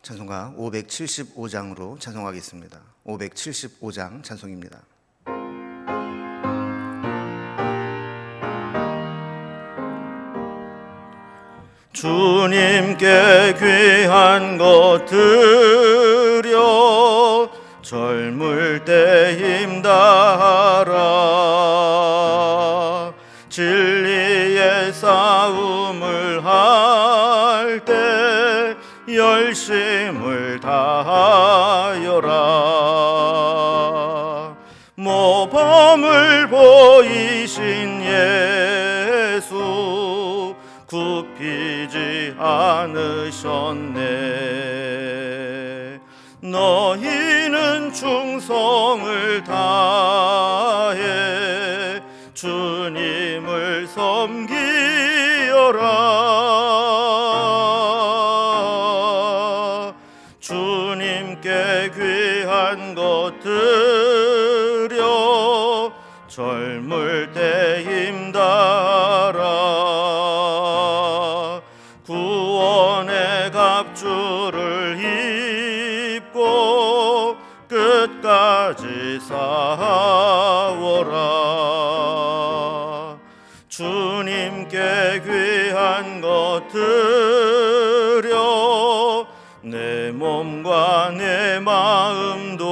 찬송가 575장으로 찬송하겠습니다. 575장 찬송입니다. 주님께 귀한 것 드려 젊을 때 힘다하라. 진리의 싸움을 할 때 열심을 다하여라. 모범을 보이신 예수 굽히지 않으셨네. 너희는 충성을 다해 주님을 섬기어라. 주님께 귀한 것 드려 젊을 때 힘다하라. 구원의 갑주를 입고 끝까지 싸워라. 주님께 귀한 것 드려 내 몸과 내 마음도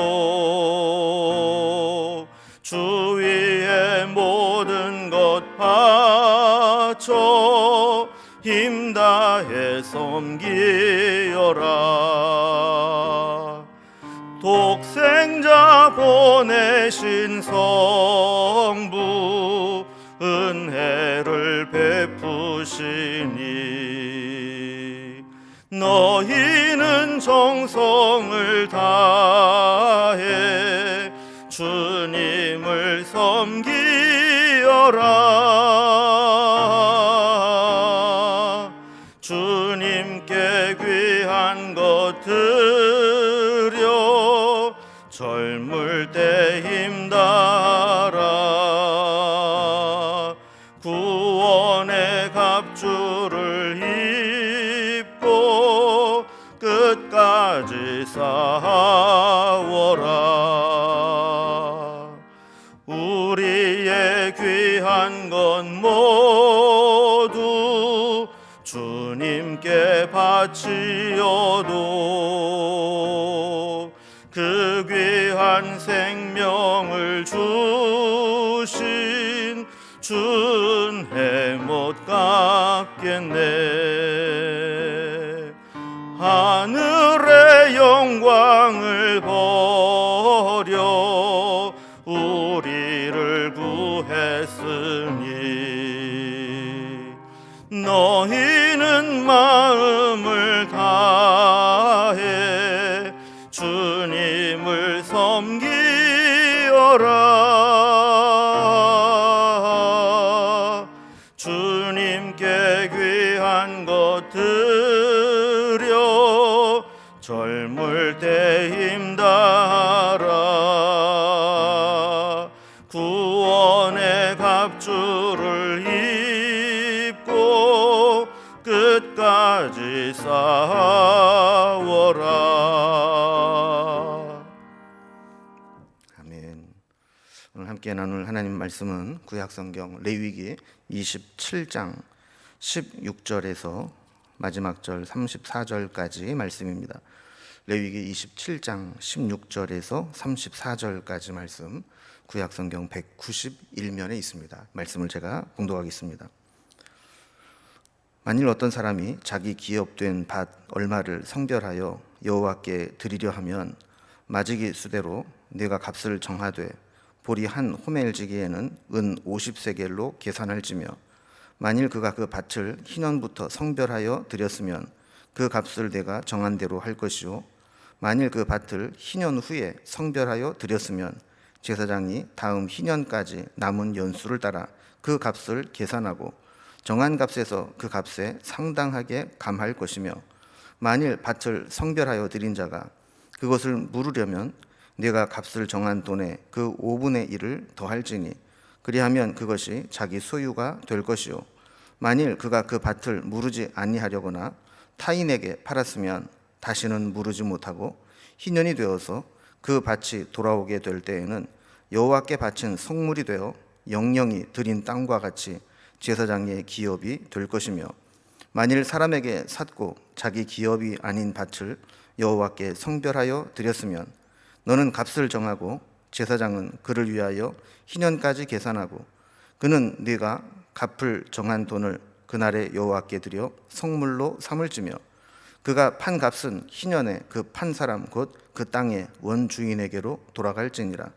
주 위에 모든 것 바쳐 힘다해 섬기어라. 독생자 보내신 성부 은혜를 베푸시니 너희는 정성을 다해 주님을 섬기어라. 주님께 귀한 것 드려 젊을 때 힘다하라. 구원의 갑주를 입고 끝까지 싸워라. 우리의 귀한 것 모두 주님께 바치어도 그 귀한 생명을 주신 주은혜 못 갚겠네. 하늘의 영광을 버려 우리를 구했으니 너희는 마음을 다해 주님을 섬기어라. 주님께 귀한 것 드려 젊을 때 힘다하라. 구원의 갑주를 입고 끝까지 싸워라. 아멘. 오늘 함께 나눌 하나님 말씀은 구약성경 레위기 27장 16절에서 마지막 절 34절까지 말씀입니다. 레위기 27장 16절에서 34절까지 말씀, 구약성경 191면에 있습니다. 말씀을 제가 봉독하겠습니다. 만일 어떤 사람이 자기 기업된 밭 얼마를 성별하여 여호와께 드리려 하면 마지기 수대로 네가 값을 정하되 보리 한 호멜지기에는 은 50세겔로 계산할지며 만일 그가 그 밭을 희년부터 성별하여 드렸으면 그 값을 내가 정한 대로 할 것이요 만일 그 밭을 희년 후에 성별하여 드렸으면 제사장이 다음 희년까지 남은 연수를 따라 그 값을 계산하고 정한 값에서 그 값에 상당하게 감할 것이며 만일 밭을 성별하여 드린 자가 그것을 물으려면 네가 값을 정한 돈에 그 5분의 1을 더할지니 그리하면 그것이 자기 소유가 될 것이요 만일 그가 그 밭을 무르지 아니하려거나 타인에게 팔았으면 다시는 무르지 못하고 희년이 되어서 그 밭이 돌아오게 될 때에는 여호와께 바친 성물이 되어 영영이 드린 땅과 같이 제사장의 기업이 될 것이며, 만일 사람에게 샀고 자기 기업이 아닌 밭을 여호와께 성별하여 드렸으면 너는 값을 정하고 제사장은 그를 위하여 희년까지 계산하고 그는 네가 값을 정한 돈을 그날에 여호와께 드려 성물로 삼을지며, 그가 판 값은 희년에 그 판 사람 곧 그 땅의 원주인에게로 돌아갈지니라.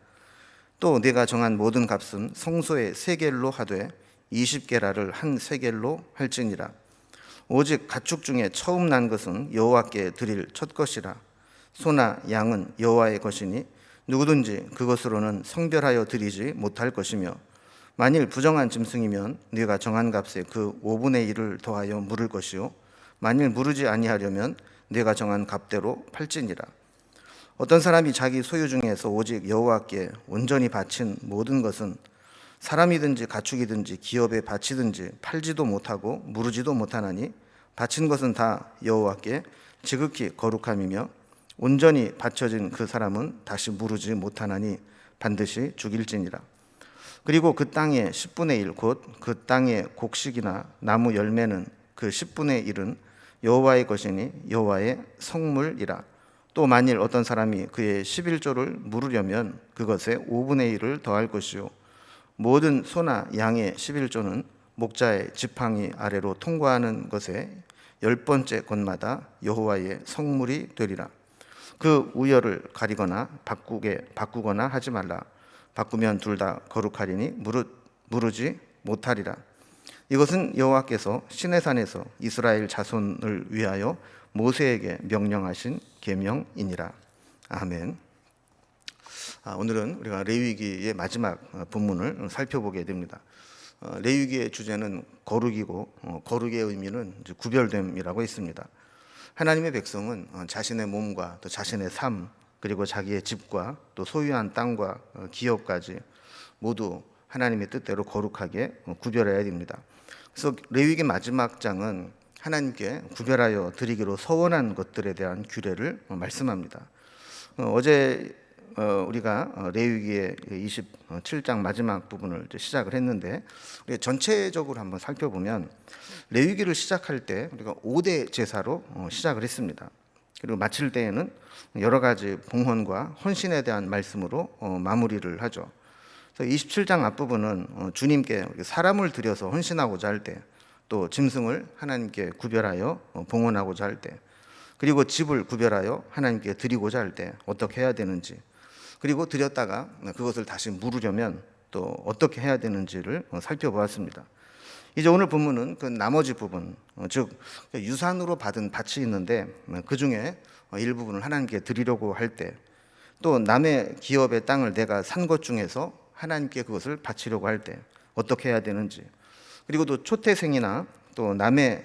또 네가 정한 모든 값은 성소의 세겔로 하되 20게라를 한 세겔로 할지니라. 오직 가축 중에 처음 난 것은 여호와께 드릴 첫 것이라. 소나 양은 여호와의 것이니 누구든지 그것으로는 성별하여 드리지 못할 것이며, 만일 부정한 짐승이면 네가 정한 값에 그 5분의 1을 더하여 물을 것이요, 만일 무르지 아니하려면 네가 정한 값대로 팔지니라. 어떤 사람이 자기 소유 중에서 오직 여호와께 온전히 바친 모든 것은 사람이든지 가축이든지 기업에 바치든지 팔지도 못하고 무르지도 못하나니, 바친 것은 다 여호와께 지극히 거룩함이며 온전히 바쳐진 그 사람은 다시 무르지 못하나니 반드시 죽일지니라. 그리고 그 땅의 10분의 1 곧 그 땅의 곡식이나 나무 열매는 그 10분의 1은 여호와의 것이니 여호와의 성물이라. 또 만일 어떤 사람이 그의 11조를 물으려면 그것에 5분의 1을 더할 것이요, 모든 소나 양의 11조는 목자의 지팡이 아래로 통과하는 것에 10번째 것마다 여호와의 성물이 되리라. 그 우열을 가리거나 바꾸거나 하지 말라. 바꾸면 둘 다 거룩하리니 무르지 못하리라. 이것은 여호와께서 시내산에서 이스라엘 자손을 위하여 모세에게 명령하신 계명이니라. 아멘. 오늘은 우리가 레위기의 마지막 본문을 살펴보게 됩니다. 레위기의 주제는 거룩이고 거룩의 의미는 구별됨이라고 했습니다. 하나님의 백성은 자신의 몸과 또 자신의 삶, 그리고 자기의 집과 또 소유한 땅과 기업까지 모두 하나님의 뜻대로 거룩하게 구별해야 됩니다. 그래서 레위기 마지막 장은 하나님께 구별하여 드리기로 서원한 것들에 대한 규례를 말씀합니다. 어제 우리가 레위기의 27장 마지막 부분을 시작을 했는데, 전체적으로 한번 살펴보면 레위기를 시작할 때 우리가 5대 제사로 시작을 했습니다. 그리고 마칠 때에는 여러 가지 봉헌과 헌신에 대한 말씀으로 마무리를 하죠. 그래서 27장 앞부분은 주님께 사람을 들여서 헌신하고자 할 때, 또 짐승을 하나님께 구별하여 봉헌하고자 할 때, 그리고 집을 구별하여 하나님께 드리고자 할 때 어떻게 해야 되는지, 그리고 드렸다가 그것을 다시 물으려면 또 어떻게 해야 되는지를 살펴보았습니다. 이제 오늘 본문은 그 나머지 부분, 즉 유산으로 받은 밭이 있는데 그 중에 일부분을 하나님께 드리려고 할 때, 또 남의 기업의 땅을 내가 산 것 중에서 하나님께 그것을 바치려고 할 때 어떻게 해야 되는지, 그리고 또 초태생이나 또 남의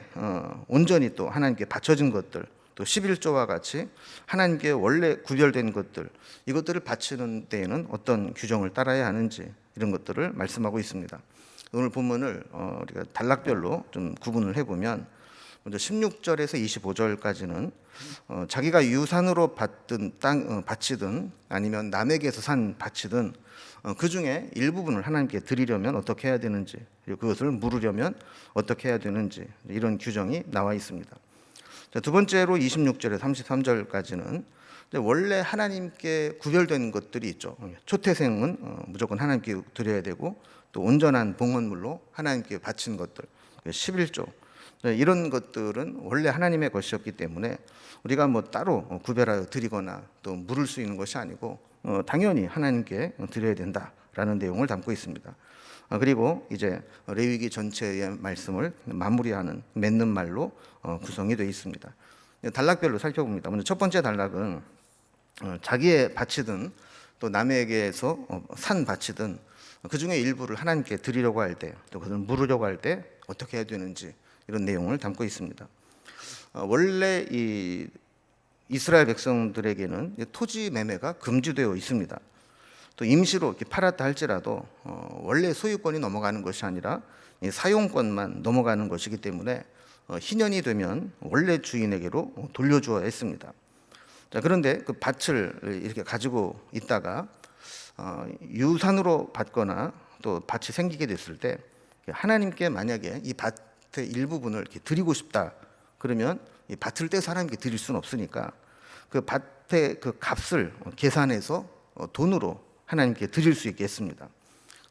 온전히 또 하나님께 바쳐진 것들, 또 11조와 같이 하나님께 원래 구별된 것들, 이것들을 바치는 데에는 어떤 규정을 따라야 하는지, 이런 것들을 말씀하고 있습니다. 오늘 본문을 우리가 단락별로 좀 구분을 해보면, 먼저 16절에서 25절까지는 자기가 유산으로 받든 바치든 아니면 남에게서 산 밭이든 그 중에 일부분을 하나님께 드리려면 어떻게 해야 되는지, 그리고 그것을 물으려면 어떻게 해야 되는지, 이런 규정이 나와 있습니다. 두 번째로 26절에서 33절까지는 원래 하나님께 구별된 것들이 있죠. 초태생은 무조건 하나님께 드려야 되고, 또 온전한 봉헌물로 하나님께 바친 것들, 11조, 이런 것들은 원래 하나님의 것이었기 때문에 우리가 뭐 따로 구별하여 드리거나 또 물을 수 있는 것이 아니고 당연히 하나님께 드려야 된다라는 내용을 담고 있습니다. 그리고 이제 레위기 전체의 말씀을 마무리하는 맺는 말로 구성이 되어 있습니다. 단락별로 살펴봅니다. 먼저 첫 번째 단락은 자기의 밭이든 또 남에게서 산 밭이든 그 중에 일부를 하나님께 드리려고 할 때, 또 그것을 물으려고 할 때 어떻게 해야 되는지, 이런 내용을 담고 있습니다. 원래 이 이스라엘 백성들에게는 토지 매매가 금지되어 있습니다. 또 임시로 이렇게 팔았다 할지라도 원래 소유권이 넘어가는 것이 아니라 사용권만 넘어가는 것이기 때문에 희년이 되면 원래 주인에게로 돌려주어야 했습니다. 자, 그런데 그 밭을 이렇게 가지고 있다가 유산으로 받거나 또 밭이 생기게 됐을 때 하나님께 만약에 이 밭의 일부분을 이렇게 드리고 싶다 그러면 이 밭을 떼서 하나님께 드릴 수는 없으니까 그 밭의 그 값을 계산해서 돈으로 하나님께 드릴 수 있게 했습니다.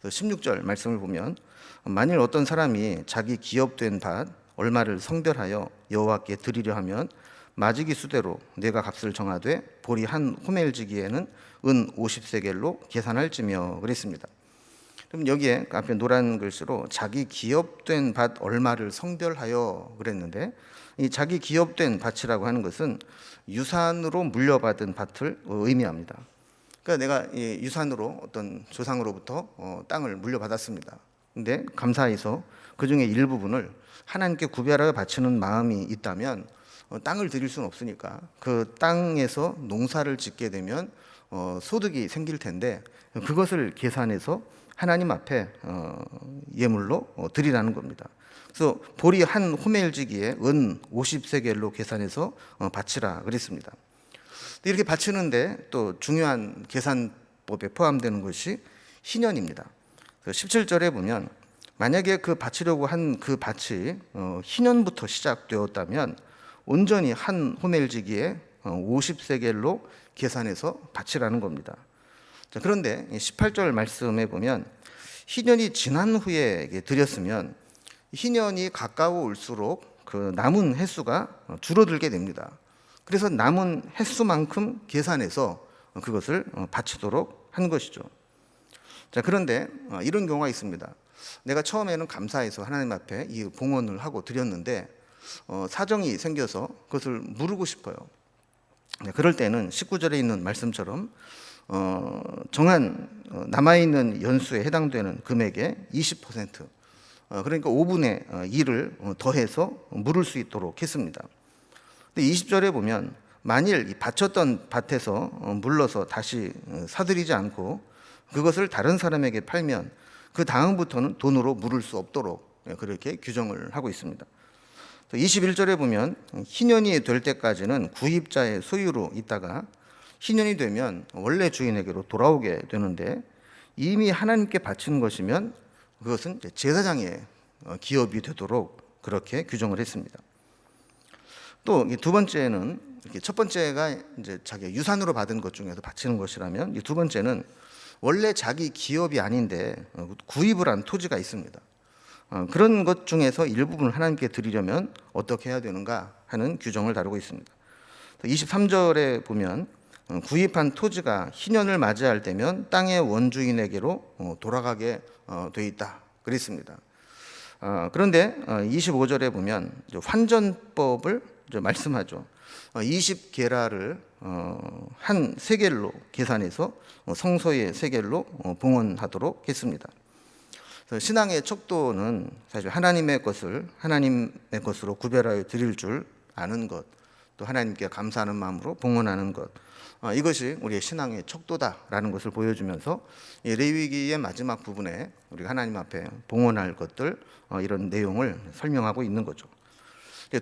16절 말씀을 보면 만일 어떤 사람이 자기 기업된 밭 얼마를 성별하여 여호와께 드리려 하면 마지기 수대로 내가 값을 정하되 보리 한 호멜지기에는 은 50세겔로 계산할지며 그랬습니다. 그럼 여기에 앞에 노란 글씨로 자기 기업된 밭 얼마를 성별하여 그랬는데 이 자기 기업된 밭이라고 하는 것은 유산으로 물려받은 밭을 의미합니다. 그러니까 내가 유산으로 어떤 조상으로부터 땅을 물려받았습니다. 근데 감사해서 그 중에 일부분을 하나님께 구별하여 바치는 마음이 있다면 땅을 드릴 수는 없으니까 그 땅에서 농사를 짓게 되면 소득이 생길 텐데 그것을 계산해서 하나님 앞에 예물로 드리라는 겁니다. 그래서 보리 한 호멜지기에 은 50세겔로 계산해서 바치라 그랬습니다. 이렇게 바치는데 또 중요한 계산법에 포함되는 것이 희년입니다. 17절에 보면 만약에 그 바치려고 한 그 밭이 희년부터 시작되었다면 온전히 한 호멜지기에 50세겔로 계산해서 바치라는 겁니다. 자, 그런데 18절 말씀에 보면 희년이 지난 후에 드렸으면 희년이 가까워 올수록 그 남은 횟수가 줄어들게 됩니다. 그래서 남은 횟수만큼 계산해서 그것을 바치도록 한 것이죠. 자, 그런데 이런 경우가 있습니다. 내가 처음에는 감사해서 하나님 앞에 이 봉헌을 하고 드렸는데 사정이 생겨서 그것을 물고 싶어요. 그럴 때는 19절에 있는 말씀처럼 정한 남아있는 연수에 해당되는 금액의 20% 그러니까 5분의 1을 더해서 물을 수 있도록 했습니다. 근데 20절에 보면 만일 이 바쳤던 밭에서 물러서 다시 사들이지 않고 그것을 다른 사람에게 팔면 그 다음부터는 돈으로 물을 수 없도록 그렇게 규정을 하고 있습니다. 21절에 보면 희년이 될 때까지는 구입자의 소유로 있다가 희년이 되면 원래 주인에게로 돌아오게 되는데 이미 하나님께 바친 것이면 그것은 제사장의 기업이 되도록 그렇게 규정을 했습니다. 또 두 번째는 첫 번째가 이제 자기 유산으로 받은 것 중에서 바치는 것이라면 이 두 번째는 원래 자기 기업이 아닌데 구입을 한 토지가 있습니다. 그런 것 중에서 일부분을 하나님께 드리려면 어떻게 해야 되는가 하는 규정을 다루고 있습니다. 23절에 보면 구입한 토지가 희년을 맞이할 때면 땅의 원주인에게로 돌아가게 돼 있다 그랬습니다. 그런데 25절에 보면 환전법을 말씀하죠. 20게라를 한 세겔로 계산해서 성소의 세겔로 봉헌하도록 했습니다. 신앙의 척도는 사실 하나님의 것을 하나님의 것으로 구별하여 드릴 줄 아는 것, 또 하나님께 감사하는 마음으로 봉헌하는 것, 이것이 우리의 신앙의 척도다라는 것을 보여주면서 이 레위기의 마지막 부분에 우리가 하나님 앞에 봉헌할 것들 이런 내용을 설명하고 있는 거죠.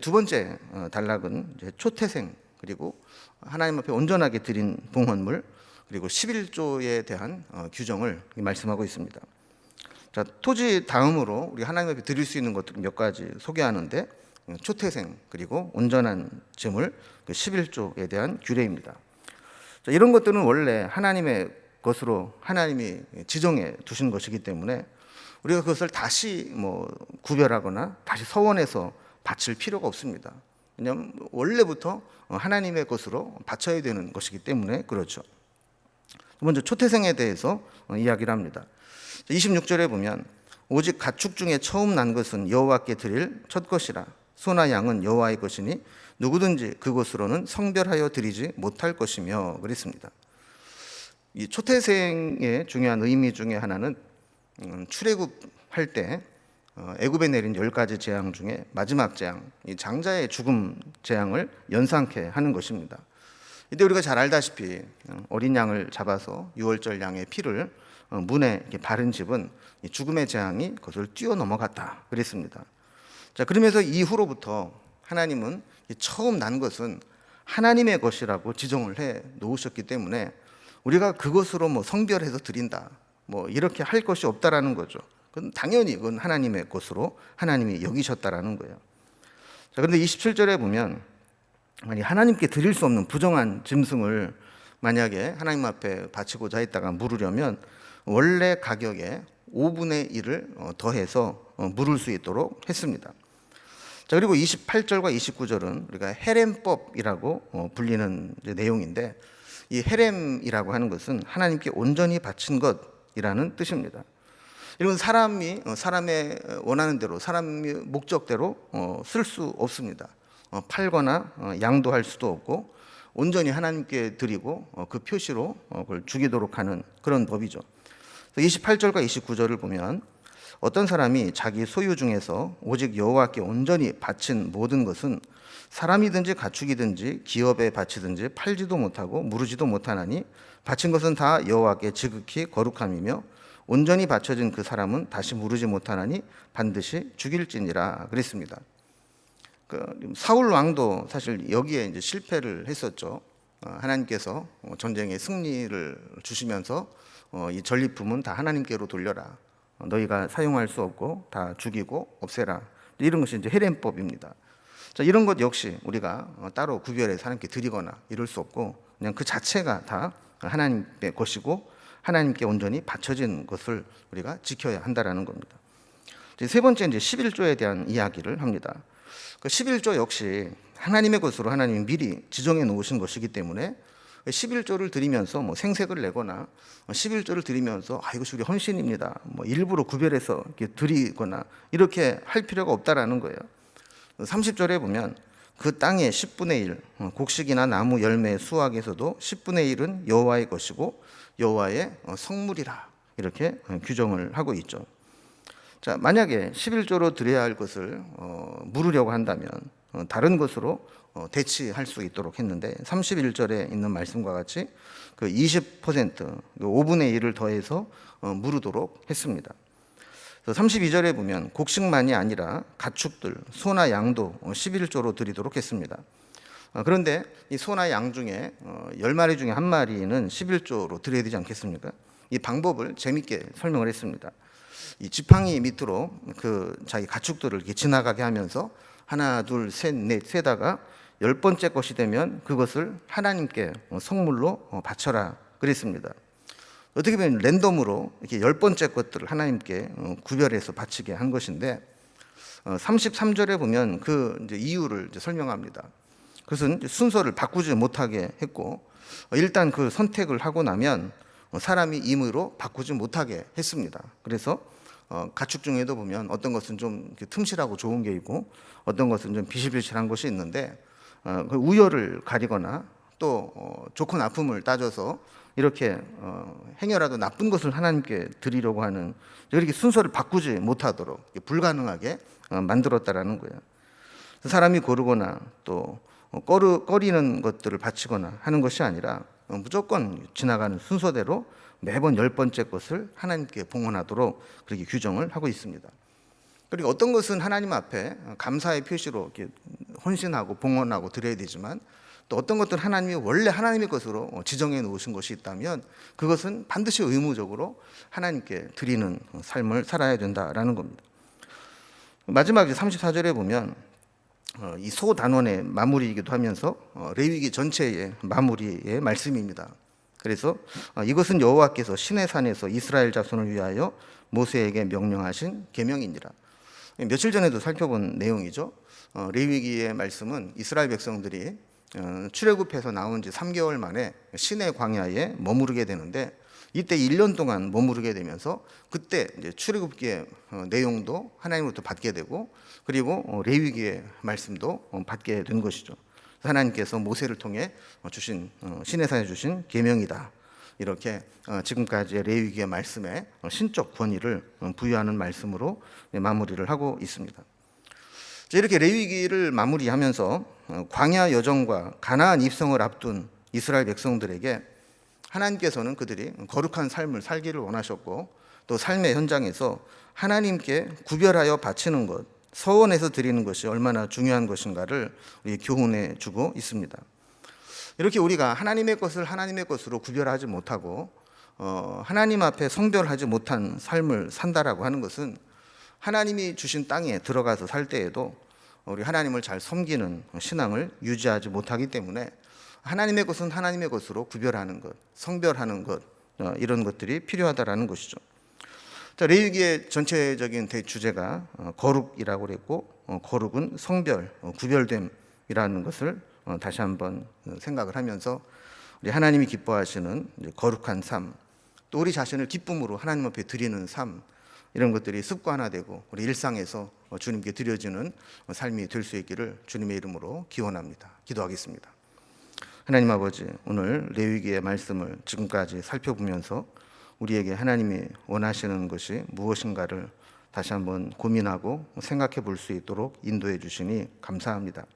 두 번째 단락은 이제 초태생 그리고 하나님 앞에 온전하게 드린 봉헌물 그리고 11조에 대한 규정을 말씀하고 있습니다. 자, 토지 다음으로 우리 하나님 앞에 드릴 수 있는 것들 몇 가지 소개하는데 초태생 그리고 온전한 제물 11조에 대한 규례입니다. 자, 이런 것들은 원래 하나님의 것으로 하나님이 지정해 두신 것이기 때문에 우리가 그것을 다시 구별하거나 다시 서원해서 바칠 필요가 없습니다. 왜냐하면 원래부터 하나님의 것으로 바쳐야 되는 것이기 때문에 그렇죠. 먼저 초태생에 대해서 이야기를 합니다. 26절에 보면 오직 가축 중에 처음 난 것은 여호와께 드릴 첫 것이라 소나 양은 여호와의 것이니 누구든지 그것으로는 성별하여 드리지 못할 것이며 그랬습니다. 이 초태생의 중요한 의미 중에 하나는 출애굽할 때 애굽에 내린 10가지 재앙 중에 마지막 재앙, 이 장자의 죽음 재앙을 연상케 하는 것입니다. 이때 우리가 잘 알다시피 어린 양을 잡아서 유월절 양의 피를 문에 이렇게 바른 집은 죽음의 재앙이 그것을 뛰어넘어갔다 그랬습니다. 자, 그러면서 이후로부터 하나님은 처음 난 것은 하나님의 것이라고 지정을 해 놓으셨기 때문에 우리가 그것으로 뭐 성별해서 드린다, 뭐 이렇게 할 것이 없다라는 거죠. 그건 당연히 그건 하나님의 것으로 하나님이 여기셨다라는 거예요. 자, 그런데 27절에 보면 만약 하나님께 드릴 수 없는 부정한 짐승을 만약에 하나님 앞에 바치고자 했다가 물으려면 원래 가격의 5분의 1을 더해서 물을 수 있도록 했습니다. 자, 그리고 28절과 29절은 우리가 헤렘법이라고 불리는 내용인데, 이 헤렘이라고 하는 것은 하나님께 온전히 바친 것이라는 뜻입니다. 이건 사람의 원하는 대로, 사람의 목적대로 쓸 수 없습니다. 팔거나 양도할 수도 없고 온전히 하나님께 드리고 그 표시로 그걸 죽이도록 하는 그런 법이죠. 28절과 29절을 보면 어떤 사람이 자기 소유 중에서 오직 여호와께 온전히 바친 모든 것은 사람이든지 가축이든지 기업에 바치든지 팔지도 못하고 무르지도 못하나니 바친 것은 다 여호와께 지극히 거룩함이며 온전히 바쳐진 그 사람은 다시 무르지 못하나니 반드시 죽일지니라 그랬습니다. 사울 왕도 사실 여기에 이제 실패를 했었죠. 하나님께서 전쟁에 승리를 주시면서 이 전리품은 다 하나님께로 돌려라. 너희가 사용할 수 없고 다 죽이고 없애라. 이런 것이 이제 헤렘법입니다. 자, 이런 것 역시 우리가 따로 구별해서 하나님께 드리거나 이럴 수 없고 그냥 그 자체가 다 하나님의 것이고 하나님께 온전히 바쳐진 것을 우리가 지켜야 한다라는 겁니다. 세 번째 이제 11조에 대한 이야기를 합니다. 그 11조 역시 하나님의 것으로 하나님이 미리 지정해 놓으신 것이기 때문에 11조를 드리면서 뭐 생색을 내거나 11조를 드리면서 이것이 우리 헌신입니다, 뭐 일부러 구별해서 이렇게 드리거나 이렇게 할 필요가 없다라는 거예요. 30절에 보면 그 땅의 10분의 1 곡식이나 나무 열매 수확에서도 10분의 1은 여호와의 것이고 여호와의 성물이라 이렇게 규정을 하고 있죠. 자, 만약에 11조로 드려야 할 것을 물으려고 한다면 다른 것으로 대치할 수 있도록 했는데 31절에 있는 말씀과 같이 그 20% 5분의 1을 더해서 물으도록 했습니다. 32절에 보면 곡식만이 아니라 가축들 소나 양도 11조로 드리도록 했습니다. 그런데 이 소나 양 중에 10마리 중에 한 마리는 11조로 드려야 되지 않겠습니까? 이 방법을 재밌게 설명을 했습니다. 이 지팡이 밑으로 그 자기 가축들을 이렇게 지나가게 하면서 하나, 둘, 셋, 넷 세다가 10번째 것이 되면 그것을 하나님께 성물로 바쳐라 그랬습니다. 어떻게 보면 랜덤으로 이렇게 10번째 것들을 하나님께 구별해서 바치게 한 것인데 33절에 보면 그 이제 이유를 이제 설명합니다. 그것은 순서를 바꾸지 못하게 했고 일단 그 선택을 하고 나면 사람이 임의로 바꾸지 못하게 했습니다. 그래서 가축 중에도 보면 어떤 것은 좀 틈실하고 좋은 게 있고 어떤 것은 좀 비실비실한 것이 있는데 그 우열을 가리거나 또 좋고 나쁨을 따져서 이렇게 행여라도 나쁜 것을 하나님께 드리려고 하는 이렇게 순서를 바꾸지 못하도록 불가능하게 만들었다라는 거예요. 사람이 고르거나 또 꺼리는 것들을 바치거나 하는 것이 아니라 무조건 지나가는 순서대로 매번 10번째 것을 하나님께 봉헌하도록 그렇게 규정을 하고 있습니다. 그리고 어떤 것은 하나님 앞에 감사의 표시로 이렇게 헌신하고 봉헌하고 드려야 되지만 또 어떤 것들은 하나님이 원래 하나님의 것으로 지정해 놓으신 것이 있다면 그것은 반드시 의무적으로 하나님께 드리는 삶을 살아야 된다라는 겁니다. 마지막 34절에 보면 이 소 단원의 마무리이기도 하면서 레위기 전체의 마무리의 말씀입니다. 그래서 이것은 여호와께서 시내산에서 이스라엘 자손을 위하여 모세에게 명령하신 계명이니라. 며칠 전에도 살펴본 내용이죠. 레위기의 말씀은 이스라엘 백성들이 출애굽해서 나온 지 3개월 만에 시내 광야에 머무르게 되는데 이때 1년 동안 머무르게 되면서 그때 이제 출애굽기의 내용도 하나님으로부터 받게 되고 그리고 레위기의 말씀도 받게 된 것이죠. 하나님께서 모세를 통해 주신 시내산에 주신 계명이다. 이렇게 지금까지의 레위기의 말씀에 신적 권위를 부여하는 말씀으로 마무리를 하고 있습니다. 이렇게 레위기를 마무리하면서 광야 여정과 가나안 입성을 앞둔 이스라엘 백성들에게 하나님께서는 그들이 거룩한 삶을 살기를 원하셨고 또 삶의 현장에서 하나님께 구별하여 바치는 것 서원해서 드리는 것이 얼마나 중요한 것인가를 우리 교훈해 주고 있습니다. 이렇게 우리가 하나님의 것을 하나님의 것으로 구별하지 못하고 하나님 앞에 성별하지 못한 삶을 산다라고 하는 것은 하나님이 주신 땅에 들어가서 살 때에도 우리 하나님을 잘 섬기는 신앙을 유지하지 못하기 때문에 하나님의 것은 하나님의 것으로 구별하는 것, 성별하는 것, 이런 것들이 필요하다라는 것이죠. 자, 레위기의 전체적인 대주제가 거룩이라고 그랬고, 거룩은 성별, 구별됨이라는 것을 다시 한번 생각을 하면서 우리 하나님이 기뻐하시는 거룩한 삶, 또 우리 자신을 기쁨으로 하나님 앞에 드리는 삶, 이런 것들이 습관화되고 우리 일상에서 주님께 드려지는 삶이 될 수 있기를 주님의 이름으로 기원합니다. 기도하겠습니다. 하나님 아버지, 오늘 레위기의 말씀을 지금까지 살펴보면서 우리에게 하나님이 원하시는 것이 무엇인가를 다시 한번 고민하고 생각해 볼 수 있도록 인도해 주시니 감사합니다.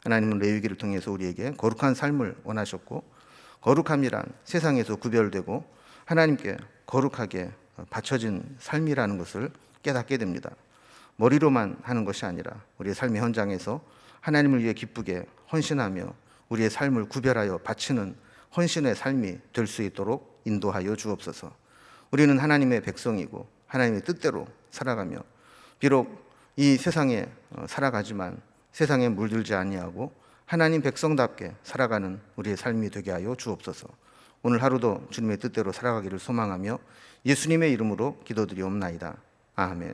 하나님은 레위기를 통해서 우리에게 거룩한 삶을 원하셨고, 거룩함이란 세상에서 구별되고 하나님께 거룩하게 바쳐진 삶이라는 것을 깨닫게 됩니다. 머리로만 하는 것이 아니라 우리의 삶의 현장에서 하나님을 위해 기쁘게 헌신하며 우리의 삶을 구별하여 바치는 헌신의 삶이 될 수 있도록 인도하여 주옵소서. 우리는 하나님의 백성이고 하나님의 뜻대로 살아가며 비록 이 세상에 살아가지만 세상에 물들지 아니하고 하나님 백성답게 살아가는 우리의 삶이 되게 하여 주옵소서. 오늘 하루도 주님의 뜻대로 살아가기를 소망하며 예수님의 이름으로 기도드리옵나이다. 아멘.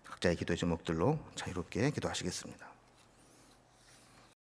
각자의 기도의 제목들로 자유롭게 기도하시겠습니다.